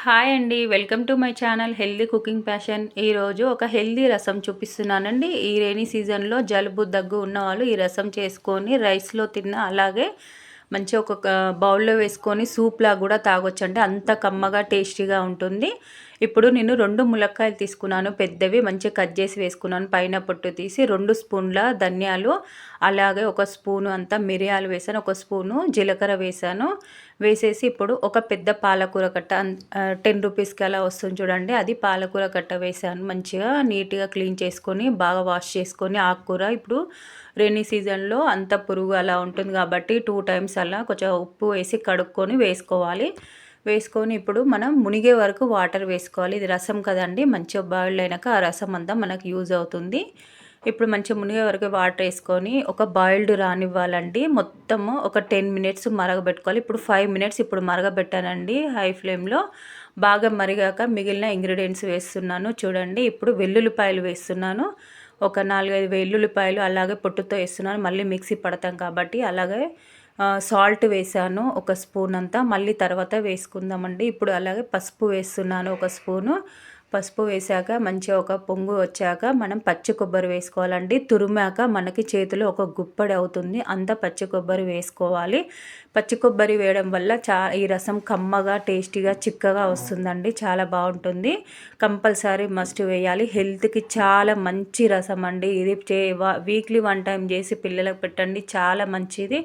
Hi అండి. Welcome to my channel healthy cooking passion. ఈరోజు ఒక హెల్దీ రసం చూపిస్తున్నానండి. ఈ రైనీ సీజన్లో జలుబు దగ్గు ఉన్నవాళ్ళు ఈ రసం చేసుకొని రైస్లో తిన్న అలాగే మంచిగా ఒక బౌల్లో వేసుకొని సూప్లా కూడా తాగొచ్చండి. అంత కమ్మగా టేస్టీగా ఉంటుంది. ఇప్పుడు నేను 2 ములక్కాయలు తీసుకున్నాను, పెద్దవి మంచిగా కట్ చేసి వేసుకున్నాను. పైన పొట్టు తీసి 2 స్పూన్ల ధనియాలు, అలాగే 1 స్పూను అంతా మిరియాలు వేసాను, 1 స్పూను జీలకర్ర వేసాను. వేసేసి ఇప్పుడు ఒక పెద్ద పాలకూర కట్ట 10 రూపీస్కి అలా వస్తుంది చూడండి, అది పాలకూర కట్ట వేసాను. మంచిగా నీట్గా క్లీన్ చేసుకొని బాగా వాష్ చేసుకొని ఆకుకూర ఇప్పుడు రైనీ సీజన్లో అంత పురుగు అలా ఉంటుంది కాబట్టి 2 టైమ్స్ అలా కొంచెం ఉప్పు వేసి కడుక్కొని వేసుకోవాలి. వేసుకొని ఇప్పుడు మనం మునిగే వరకు వాటర్ వేసుకోవాలి. ఇది రసం కదండి, మంచిగా బాయిల్డ్ అయినాక ఆ రసం అంతా మనకు యూజ్ అవుతుంది. ఇప్పుడు మంచిగా మునిగే వరకు వాటర్ వేసుకొని ఒక బాయిల్డ్ రానివ్వాలండి. మొత్తము ఒక 10 మినిట్స్ మరగబెట్టుకోవాలి. ఇప్పుడు 5 మినిట్స్ ఇప్పుడు మరగబెట్టానండి హై ఫ్లేమ్లో. బాగా మరిగాక మిగిలిన ఇంగ్రీడియంట్స్ వేస్తున్నాను చూడండి. ఇప్పుడు వెల్లుల్లిపాయలు వేస్తున్నాను, ఒక 4-5 వెల్లుల్లిపాయలు అలాగే పొట్టుతో వేస్తున్నాను. మళ్ళీ మిక్సీ పడతాం కాబట్టి. అలాగే సాల్ట్ వేసాను 1 స్పూన్ అంతా, మళ్ళీ తర్వాత వేసుకుందామండి. ఇప్పుడు అలాగే పసుపు వేస్తున్నాను 1 స్పూను. పసుపు వేసాక మంచిగా ఒక పొంగు వచ్చాక మనం పచ్చి కొబ్బరి వేసుకోవాలండి. తురిమాక మనకి చేతిలో ఒక గుప్పడి అవుతుంది అంత పచ్చి కొబ్బరి వేసుకోవాలి. పచ్చి కొబ్బరి వేయడం వల్ల ఈ రసం కమ్మగా టేస్టీగా చిక్కగా వస్తుందండి, చాలా బాగుంటుంది. కంపల్సరీ మస్ట్ వేయాలి. హెల్త్కి చాలా మంచి రసం అండి ఇది. వీక్లీ 1 టైం చేసి పిల్లలకు పెట్టండి, చాలా మంచిది.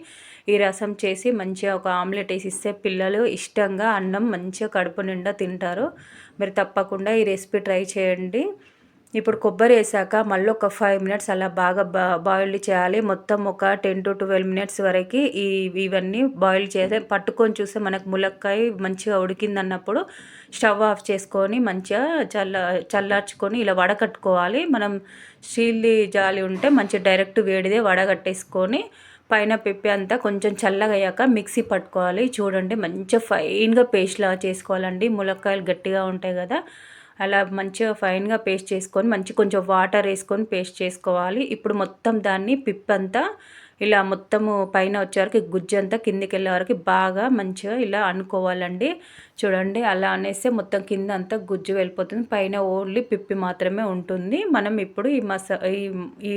ఈ రసం చేసి మంచిగా ఒక ఆమ్లెట్ వేసి ఇస్తే పిల్లలు ఇష్టంగా అన్నం మంచిగా కడుపు నిండా తింటారు. మీరు తప్పకుండా ఈ రెసిపీ ట్రై చేయండి. ఇప్పుడు కొబ్బరి వేసాక మళ్ళీ ఒక 5 మినిట్స్ అలా బాగా బాయిల్డ్ చేయాలి. మొత్తం ఒక 10 to 12 మినిట్స్ వరకు ఇవన్నీ బాయిల్ చేసి పట్టుకొని చూస్తే మనకు ములక్కాయ మంచిగా ఉడికిందన్నప్పుడు స్టవ్ ఆఫ్ చేసుకొని మంచిగా చల్లార్చుకొని ఇలా వడకట్టుకోవాలి. మనం స్టీల్ జాలి ఉంటే మంచిగా డైరెక్ట్ వేడిదే వడగట్టేసుకొని పైన పెప్పి అంతా కొంచెం చల్లగా అయ్యాక మిక్సీ పట్టుకోవాలి. చూడండి మంచిగా ఫైన్గా పేస్ట్లా చేసుకోవాలండి. ములక్కాయలు గట్టిగా ఉంటాయి కదా, అలా మంచిగా ఫైన్గా పేస్ట్ చేసుకొని కొంచెం వాటర్ వేసుకొని పేస్ట్ చేసుకోవాలి. ఇప్పుడు మొత్తం దాన్ని పిప్పంతా ఇలా మొత్తము పైన వచ్చే వరకు గుజ్జు అంతా కిందికి వెళ్ళే వరకు బాగా మంచిగా ఇలా అనుకోవాలండి. చూడండి అలా అనేస్తే మొత్తం కింద అంతా గుజ్జు వెళ్ళిపోతుంది, పైన ఓన్లీ పిప్పి మాత్రమే ఉంటుంది. మనం ఇప్పుడు ఈ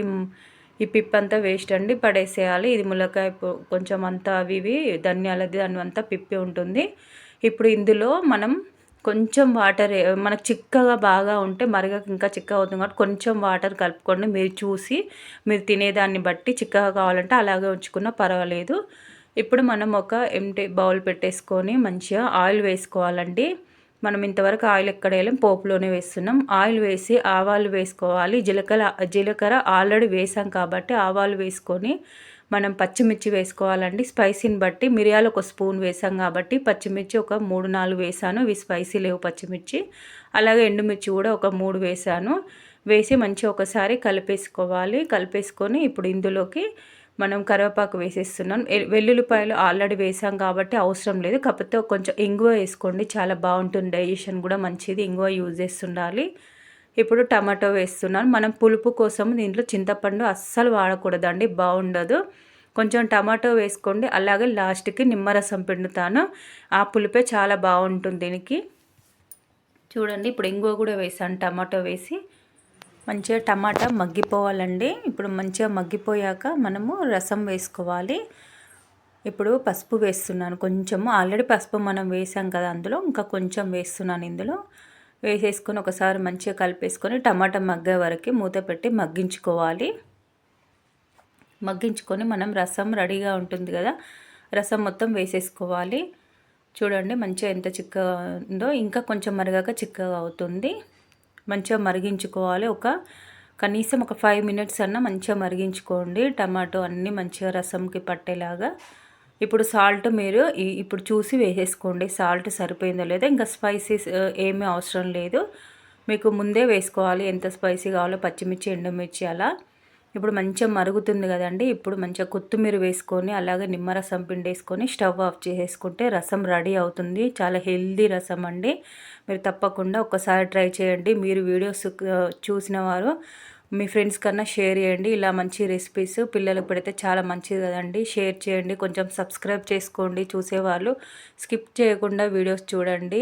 ఈ పిప్పంతా వేస్ట్ అండి, పడేసేయాలి. ఇది ములక్కాయ కొంచెం అంతా అవి ధనియాలది దాని అంతా పిప్పి ఉంటుంది. ఇప్పుడు ఇందులో మనం కొంచెం వాటర్, మనకు చిక్కగా బాగా ఉంటే మరగక ఇంకా చిక్కగా అవుతుంది కాబట్టి కొంచెం వాటర్ కలుపుకోండి. మీరు చూసి మీరు తినేదాన్ని బట్టి చిక్కగా కావాలంటే అలాగే ఉంచుకున్నా పర్వాలేదు. ఇప్పుడు మనం ఒక ఎంటీ బౌల్ పెట్టేసుకొని మంచిగా ఆయిల్ వేసుకోవాలండి. మనం ఇంతవరకు ఆయిల్ ఎక్కడ వేయలేం, పోపులోనే వేస్తున్నాం. ఆయిల్ వేసి ఆవాలు వేసుకోవాలి. జీలకర్ర ఆల్రెడీ వేసాం కాబట్టి ఆవాలు వేసుకొని మనం పచ్చిమిర్చి వేసుకోవాలండి. స్పైసీని బట్టి మిరియాలు 1 స్పూన్ వేసాం కాబట్టి పచ్చిమిర్చి ఒక 3-4 వేసాను. ఇవి స్పైసీ లేవు పచ్చిమిర్చి. అలాగే ఎండుమిర్చి కూడా ఒక 3 వేసాను. వేసి మంచిగా ఒకసారి కలిపేసుకోవాలి. కలిపేసుకొని ఇప్పుడు ఇందులోకి మనం కరివేపాకు వేసేస్తున్నాం. వెల్లుల్లిపాయలు ఆల్రెడీ వేసాం కాబట్టి అవసరం లేదు, కాకపోతే కొంచెం ఇంగువ వేసుకోండి, చాలా బాగుంటుంది, డైజెషన్ కూడా మంచిది. ఇంగువ యూజ్ చేస్తుండాలి. ఇప్పుడు టమాటో వేస్తున్నాను. మనం పులుపు కోసం దీంట్లో చింతపండు అస్సలు వాడకూడదండి, బాగుండదు. కొంచెం టమాటో వేసుకోండి. అలాగే లాస్ట్కి నిమ్మరసం పిండుతాను, ఆ పులుపే చాలా బాగుంటుంది దీనికి. చూడండి ఇప్పుడు ఇంగువ కూడా వేసాను టమాటో వేసి. మంచిగా టమాటా మగ్గిపోవాలండి. ఇప్పుడు మంచిగా మగ్గిపోయాక మనము రసం వేసుకోవాలి. ఇప్పుడు పసుపు వేస్తున్నాను కొంచెము, ఆల్రెడీ పసుపు మనం వేసాం కదా అందులో, ఇంకా కొంచెం వేస్తున్నాను ఇందులో. వేసేసుకొని ఒకసారి మంచిగా కలిపేసుకొని టమాటా మగ్గే వరకు మూత పెట్టి మగ్గించుకోవాలి. మగ్గించుకొని మనం రసం రెడీగా ఉంటుంది కదా, రసం మొత్తం వేసేసుకోవాలి. చూడండి మంచిగా ఎంత చిక్కగా ఉందో, ఇంకా కొంచెం మరిగాక చిక్కగా అవుతుంది. మంచిగా మరిగించుకోవాలి. కనీసం ఒక 5 మినిట్స్ అన్న మంచిగా మరిగించుకోండి. టమాటో అన్నీ మంచిగా రసంకి పట్టేలాగా. ఇప్పుడు సాల్ట్ మీరు ఇప్పుడు చూసి వేసేసుకోండి, సాల్ట్ సరిపోయిందో లేదో. ఇంకా స్పైసీస్ ఏమీ అవసరం లేదు, మీకు ముందే వేసుకోవాలి ఎంత స్పైసీ కావాలో, పచ్చిమిర్చి ఎండుమిర్చి అలా. ఇప్పుడు మంచిగా మరుగుతుంది కదండి, ఇప్పుడు మంచిగా కొత్తిమీర వేసుకొని అలాగే నిమ్మరసం పిండేసుకొని స్టవ్ ఆఫ్ చేసేసుకుంటే రసం రెడీ అవుతుంది. చాలా హెల్దీ రసం అండి, మీరు తప్పకుండా ఒక్కసారి ట్రై చేయండి. మీరు వీడియోస్ చూసిన వారు మీ ఫ్రెండ్స్ కన్నా షేర్ చేయండి. ఇలా మంచి రెసిపీస్ పిల్లలకు పెడితే చాలా మంచిది కదండి. షేర్ చేయండి, కొంచెం సబ్స్క్రైబ్ చేసుకోండి చూసేవాళ్ళు. స్కిప్ చేయకుండా వీడియోస్ చూడండి.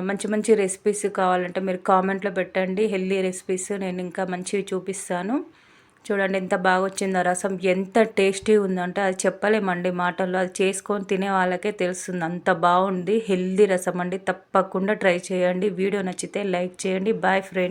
మంచి మంచి రెసిపీస్ కావాలంటే మీరు కామెంట్లో పెట్టండి, హెల్దీ రెసిపీస్ నేను ఇంకా మంచివి చూపిస్తాను. చూడండి ఎంత బాగా వచ్చిందో రసం, ఎంత టేస్టీ ఉందంటే అది చెప్పలేమండి మాటల్లో, అది చేసుకొని తినే వాళ్ళకే తెలుస్తుంది, అంత బాగుంది. హెల్దీ రసం అండి, తప్పకుండా ట్రై చేయండి. వీడియో నచ్చితే లైక్ చేయండి. Bye friends.